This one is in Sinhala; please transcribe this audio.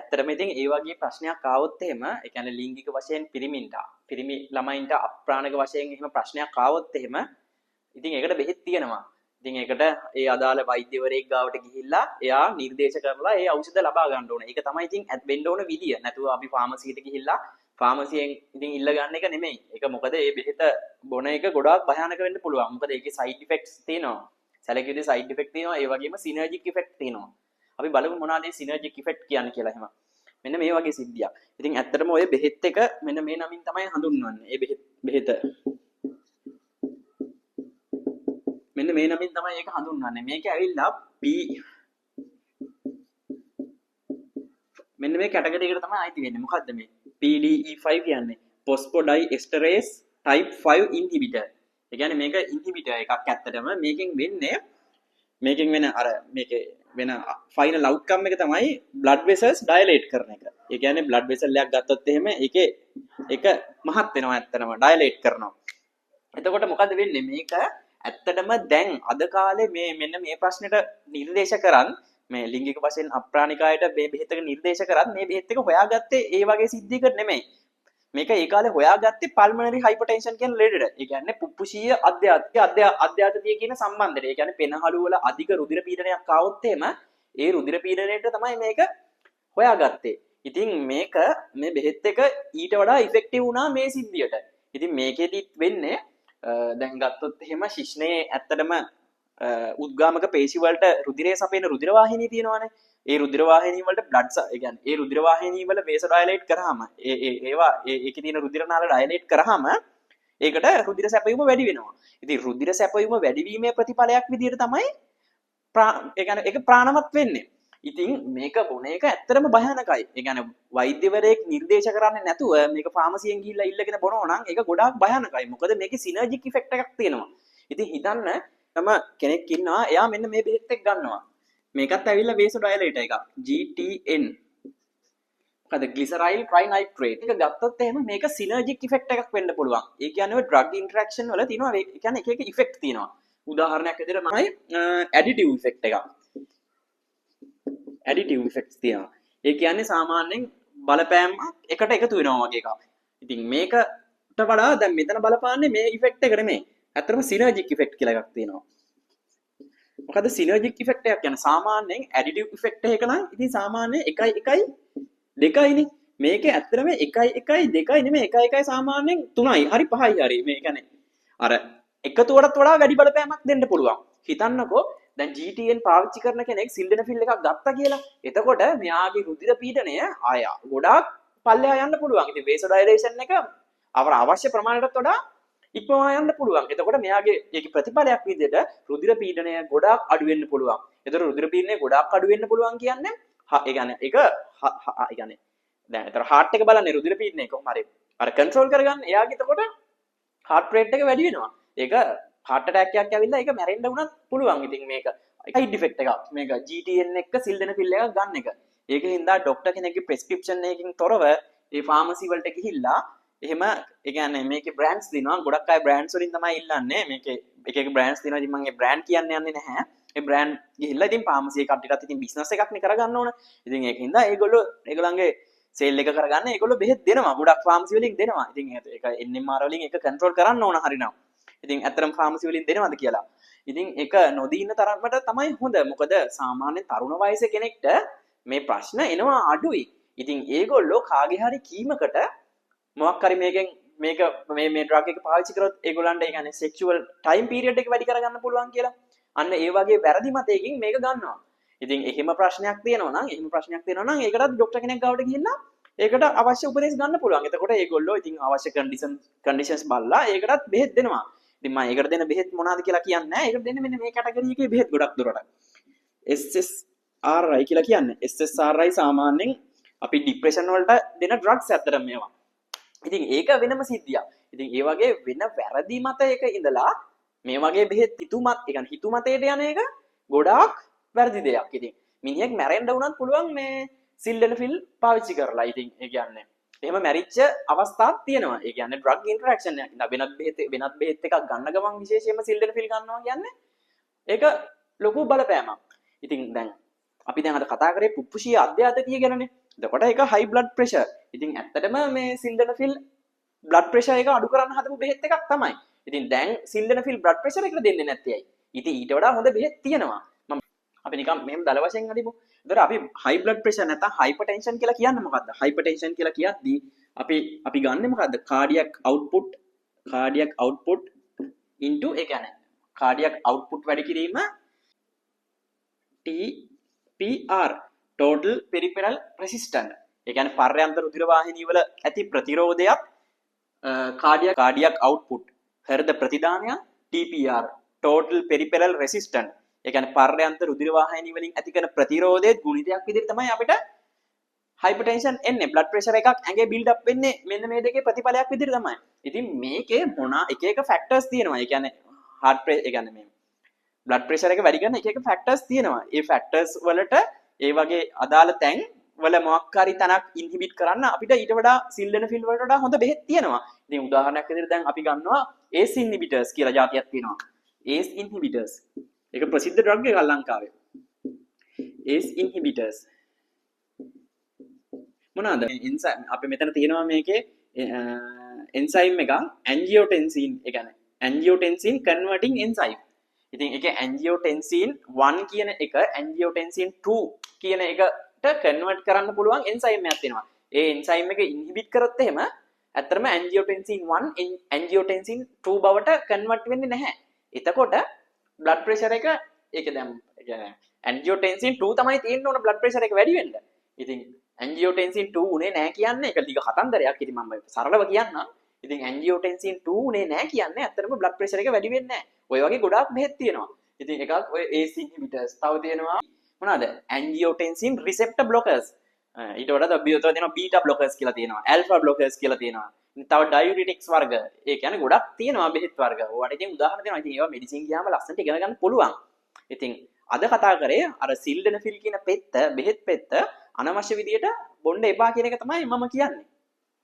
ඇත්තටම ඉතින් ඒ වගේ ප්‍රශ්නයක් ආවොත් එහෙම ඒ කියන්නේ ලිංගික වශයෙන් පිරිමි ළමයින්ට අප්‍රාණික වශයෙන් එහෙම ප්‍රශ්නයක් ආවොත් එහෙම ඉතින් ඒකට බෙහෙත් තියෙනවා. ඉතින් ඒකට ඒ අදාළ වෛද්‍යවරයෙක් ගාවට ගිහිල්ලා එයා නිර්දේශ කරලා ඒ ඖෂධ ලබා ගන්න ඕනේ. ඒක තමයි ඉතින් වෙන්න ඕන විදිය. නැතුව අපි ෆාමසියට ගිහිල්ලා ෆාමසියෙන් ඉතින් ඉල්ල ගන්න එක නෙමෙයි. ඒක මොකද මේ බෙහෙත බොන එක ගොඩාක් භයානක වෙන්න පුළුවන්. මොකද ඒකේ සයිඩ් ඉෆෙක්ට්ස් තියෙනවා. සැලකියුතු සයිඩ් ඉෆෙක්ට් තියෙනවා. ඒ වගේම සිනර්ජික් ඉෆෙක්ට් තියෙනවා. අපි බලමු මොනවාද මේ සිනර්ජික් ඉෆෙක්ට් කියන්නේ කියලා එහෙම. මෙන්න මේ වගේ සිද්ධියක්. ඉතින් ඇත්තටම ඔය බෙහෙත් එක මෙන්න මේ නමින් තමයි හඳුන්වන්නේ. මේ බෙහෙත මෙන්න මේ නමින් තමයි ඒක හඳුන්වන්නේ. මේක ඇවිල්ලා මෙන්න මේ කැටගරි එකට තමයි අයිති වෙන්නේ. මොකද්ද මේ? PDE5 කියන්නේ phosphodiesterase type 5 inhibitor. ඒ කියන්නේ මේක ඉන්හිබිටර් එකක් ඇත්තටම. මේකෙන් වෙන අර මේකේ වෙන ෆයිනල් අවුට්කම් එක තමයි blood vessels dilate කරන එක. ඒ කියන්නේ blood vessel එකක් ගත්තොත් එහෙම ඒකේ ඒක මහත් වෙනවා ඇත්තටම dilate කරනවා. එතකොට මොකද වෙන්නේ? මේක ඇත්තටම දැන් අද කාලේ මෙන්න මේ ප්‍රශ්නෙට නිර්දේශ කරන් මේ ලිංගික වශයෙන් අප්‍රාණික අයට මේ බෙහෙත් එක නිර්දේශ කරත් මේ බෙහෙත් එක හොයාගත්තේ ඒ වගේ සිද්ධියකට නෙමෙයි. මේක ඒ කාලේ හොයාගත්තේ pulmonary hypertension කියන ලෙඩට. ඒ කියන්නේ පුප්පුෂීය අධ්‍යාතතිය කියන සම්බන්ධය. ඒ කියන්නේ පෙනහළු වල අධික රුධිර පීඩනයක් ආවොත් එහෙම ඒ රුධිර පීඩනයට තමයි මේක හොයාගත්තේ. ඉතින් මේක මේ බෙහෙත් එක ඊට වඩා ඉෆෙක්ටිව් වුණා මේ සිද්ධියට. ඉතින් මේකෙදිත් වෙන්නේ දැන් ගත්තොත් එහෙම ශිෂ්ණයේ ඇත්තටම උද්ගාමක පේශි වලට රුධිරය සපයන රුධිර වාහිනිය තියෙනවානේ. ඒ රුධිර වාහිනිය වලට බ්ලඩ් ඒ කියන්නේ ඒ රුධිර වාහිනිය වල වේස ඩයලේට් කරාම ඒකේ තියෙන රුධිර නාල ඩයලේට් කරාම ඒකට රුධිර සැපයීම වැඩි වෙනවා. ඉතින් රුධිර සැපයීම වැඩි වීමේ ප්‍රතිඵලයක් විදිහට තමයි ඒ කියන්නේ ඒක ප්‍රාණවත් වෙන්නේ. ඉතින් මේක බොන එක ඇත්තටම භයානකයි. ඒ කියන්නේ වෛද්‍යවරයෙක් නිර්දේශ කරන්නේ නැතුව මේක ෆාමසියෙන් ගිහිල්ලා ඉල්ලගෙන බොනවා නම් ඒක ගොඩාක් භයානකයි. මොකද මේකේ සිනර්ජික් ඉෆෙක්ට් එකක් තියෙනවා. ඉතින් හිතන්න තම කෙනෙක් ඉන්නවා එයා මෙන්න මේ බෙහෙත් එක ගන්නවා. මේකත් ඇවිල්ලා වේසෝඩයලේටර් එකක් GTN. මොකද ග්ලිසරයිල් ට්‍රයිනයිට්‍රේට්. ඒක ගත්තොත් එහෙම මේක සිනර්ජික් ඉෆෙක්ට් එකක් වෙන්න පුළුවන්. ඒ කියන්නේ ඔය ඩ්‍රග් ඉන්ටරැක්ෂන් වල තියෙනවා ඒ කියන්නේ එක ඉෆෙක්ට් තියෙනවා. උදාහරණයක් විදිහට තමයි ඇඩිටිව් ඉෆෙක්ට් එකක්. ඇඩිටිව් ඉෆෙක්ට්ස් තියෙනවා. ඒ කියන්නේ සාමාන්‍යයෙන් බලපෑම් එකට එකතු වෙනවා වගේ එකක්. ඉතින් මේකට වඩා දැන් මෙතන බලපාන්නේ මේ ඉෆෙක්ට් එක නෙමෙයි. ඇත්තටම සිනර්ජික් ඉෆෙක්ට් කියලා එකක් තියෙනවා. මොකද සිනර්ජික් ඉෆෙක්ට් එකක් කියන්නේ සාමාන්‍යයෙන් ඇඩිටිව් ඉෆෙක්ට් එක නම් ඉතින් සාමාන්‍යයෙන් 1 2යිනේ. මේකේ ඇත්තටම 1 2 නෙමෙයි 1 සාමාන්‍යයෙන් 3යි. හරි 5යි හරි. මේ කියන්නේ අර එකතුවටත් වඩා වැඩි බලපෑමක් දෙන්න පුළුවන්. හිතන්නකෝ දැන් GTN පාවිච්චි කරන කෙනෙක් සිල්ඩෙනෆිල් එකක් ගත්තා කියලා. එතකොට මෙයාගේ රුධිර පීඩනය ආය ගොඩාක් පල්ලෙහා යන්න පුළුවන්. ඉතින් වේසෝඩයිලේෂන් එක අවශ්‍ය ප්‍රමාණයටත් වඩා ඉක්මවා යන්න පුළුවන්. එතකොට මෙයාගේ ඒකේ ප්‍රතිඵලයක් විදිහට රුධිර පීඩනය ගොඩාක් අඩු වෙන්න පුළුවන්. එතකොට රුධිර පීඩනය ගොඩාක් අඩු වෙන්න පුළුවන් කියන්නේ ඒ කියන්නේ දැන් ඒතර heart එක බලන්නේ රුධිර පීඩනය කොහොම හරි අර control කරගන්න. එයාගේ එතකොට heart rate එක වැඩි වෙනවා. ඒක heart attack එකක් ඇවිල්ලා ඒක මැරෙන්න වුණත් පුළුවන්. ඉතින් මේක side effect එකක්. මේක GTN එක සිල්ඩෙනෆිල් එකක් ගන්න එක. ඒකින් දා ડોක්ටර් කෙනෙක්ගේ prescription එකකින් තොරව ඒ ෆාමසි වලට ගිහිල්ලා එහෙම ඒ කියන්නේ මේකේ බ්‍රෑන්ඩ්ස් දිනවා. ගොඩක් අය බ්‍රෑන්ඩ්ස් වලින් තමයි ඉල්ලන්නේ. මේකේ එක බ්‍රෑන්ඩ්ස් දිනවා. ඉතින් මම ඒ බ්‍රෑන්ඩ් කියන්න යන්නේ නැහැ. ඒ බ්‍රෑන්ඩ් ගිහිල්ලා ඉතින් ෆාමසි කට්ටියටත් ඉතින් බිස්නස් එකක් නේ කරගන්න ඕන. ඉතින් ඒකින්ද ඒගොල්ලන්ගේ සේල් එක කරගන්න ඒගොල්ලෝ බෙහෙත් දෙනවා. ගොඩක් ෆාමසි වලින් දෙනවා. ඉතින් ඒක NMR වලින් ඒක කන්ට්‍රෝල් කරන්න ඕන හරිනම්. ඉතින් ඇත්තටම ෆාමසි වලින් දෙනවද කියලා. ඉතින් ඒක නොදී ඉන්න තරමට තමයි හොඳ. මොකද සාමාන්‍ය තරුණ වයසේ කෙනෙක්ට මේ ප්‍රශ්න එනවා අඩුයි. ඉතින් ඒගොල්ලෝ කාගේ හරි කීමකට මොකක් හරි මේක මේ ඩ්‍රග් එක පාවිච්චි කරොත් ඒගොල්ලන්ට ඒ කියන්නේ සෙක්ෂුවල් ටයිම් පීරියඩ් එක වැඩි කරගන්න පුළුවන් කියලා. අන්න ඒ වගේ වැරදි මතයකින් මේක ගන්නවා. ඉතින් එහෙම ප්‍රශ්නයක් තියෙනවා නම් ඒකටත් ડોක්ටර් කෙනෙක් ගාවට ගිහිල්ලා ඒකට අවශ්‍ය උපදෙස් ගන්න පුළුවන්. එතකොට ඒගොල්ලෝ ඉතින් අවශ්‍ය කන්ඩිෂන්ස් බලලා ඒකටත් බෙහෙත් දෙනවා. ඉතින් මම ඒකට දෙන බෙහෙත් මොනවද කියලා කියන්නේ නැහැ. ඒකට දෙන්නේ මෙන්න මේ කැටගරි එකේ බෙහෙත් ගොඩක් දුරට. SSRI කියලා කියන්නේ. SSRI සාමාන්‍යයෙන් අපි ડિප්‍රෙෂන් වලට දෙන ඩ්‍රග්ස් ඇත්තටම මේවා. ඉතින් ඒක වෙනම සිද්ධියක්. ඉතින් ඒ වගේ වෙන වැරදි මතයක ඉඳලා මේ වගේ බෙහෙත් හිතු මතයට යන එක ගොඩාක් වැරදි දෙයක්. ඉතින් මිනිහෙක් මැරෙන්න වුණත් පුළුවන් මේ සිල්ඩෙනෆිල් පාවිච්චි කරලා. ඉතින් ඒ කියන්නේ එහෙම මැරිච්ච අවස්ථාවක් තියෙනවා. ඒ කියන්නේ ඩ්‍රග් ඉන්ටරැක්ෂන් එකක්. වෙනත් බෙහෙත් එකක් ගන්න ගමන් විශේෂයෙන්ම සිල්ඩෙනෆිල් ගන්නවා කියන්නේ ඒක ලොකු බලපෑමක්. ඉතින් දැන් අපි දැන් අද කතා කරේ පුප්පුෂීය අධ්‍යාතතිය ගැනනේ. එතකොට ඒක high blood pressure. ඉතින් ඇත්තටම මේ සිල්ඩනෆිල් blood pressure එක අඩු කරන්න හදපු බෙහෙත් එකක් තමයි. ඉතින් දැන් සිල්ඩනෆිල් blood pressure එකට දෙන්නේ නැත්තේ ඇයි? ඉතින් ඊට වඩා හොඳ බෙහෙත් තියෙනවා. අපි නිකන් මෙහෙම දල වශයෙන් අදිමු. ඒතර අපි high blood pressure නැත්නම් hypertension කියලා කියන්නේ මොකද්ද? hypertension කියලා කියද්දී අපි ගන්නෙ මොකද්ද? cardiac output into ඒ කියන්නේ cardiac output වැඩි කිරීම TPR total peripheral resistance. ඒ කියන්නේ පර්යන්ත රුධිර වාහිනී වල ඇති ප්‍රතිරෝධයත් cardiac output හෘද ප්‍රතිදානය TPR total peripheral resistance. ඒ කියන්නේ පර්යන්ත රුධිර වාහිනී වලින් ඇති කරන ප්‍රතිරෝධයේ ගුණිතයක් විදිහට තමයි අපිට hypertension එන්නේ. blood pressure එකක් ඇඟේ build up වෙන්නේ මෙන්න මේ දෙකේ ප්‍රතිඵලයක් විදිහට තමයි. ඉතින් මේකේ එක factors තියෙනවා. ඒ කියන්නේ heart pressure ඒ කියන්නේ මේ blood pressure එක වැඩි කරන එක factors තියෙනවා. ඒ factors වලට ඒ වගේ අදාළ තැන් වල මොකක් හරි තැනක් inhibit කරන්න අපිට ඊට වඩා sildenafil වලට වඩා හොඳ බෙහෙත් තියෙනවා. ඉතින් උදාහරණයක් විදිහට දැන් අපි ගන්නවා ACE inhibitors කියලා જાතියක් තියෙනවා. ACE inhibitors. ඒක ප්‍රසිද්ධ drug එකක් ලංකාවේ. ACE inhibitors. මොනවාද? enzyme අපි මෙතන තියෙනවා මේකේ enzyme එකක් angiotensin ඒ කියන්නේ angiotensin converting enzyme. ඉතින් ඒකේ angiotensin 1 කියන එක angiotensin 2 කියන එකට convert කරන්න පුළුවන් enzyme එකක් තියෙනවා. ඒ enzyme එක inhibit කරොත් එහෙම ඇත්තටම angiotensin 1 angiotensin 2 බවට convert වෙන්නේ නැහැ. එතකොට blood pressure එක ඒක දැන් ඒ කියන්නේ angiotensin 2 තමයි තියෙන්න ඕන blood pressure එක වැඩි වෙන්න. ඉතින් angiotensin 2 උනේ නැහැ කියන්නේ ඒක ලිග කතන්දරයක්. ඉතින් මම සරලව කියන්නම්. ඉතින් angiotensin 2 උනේ නැහැ කියන්නේ ඇත්තටම blood pressure එක වැඩි වෙන්නේ නැහැ. ඔය වගේ ගොඩාක් බෙහෙත් තියෙනවා. ඉතින් එකක් ඔය ACE inhibitors. තව තියෙනවා මොනවාද? angiotensin receptor blockers. ඊට වඩා තියෙනවා beta blockers කියලා තියෙනවා. alpha blockers කියලා තියෙනවා. තව diuretics වර්ග. ඒ කියන්නේ ගොඩක් තියෙනවා බෙහෙත් වර්ග. ඔයාලට ඉතින් උදාහරණ දෙනවා. ඉතින් ඒවා මෙඩිසින් ගියාම ලස්සනට ඉගෙන ගන්න පුළුවන්. ඉතින් අද කතා කරේ අර sildenafil කියන බෙහෙත් පෙත්ත අනවශ්‍ය විදියට බොන්න එපා කියන එක තමයි මම කියන්නේ.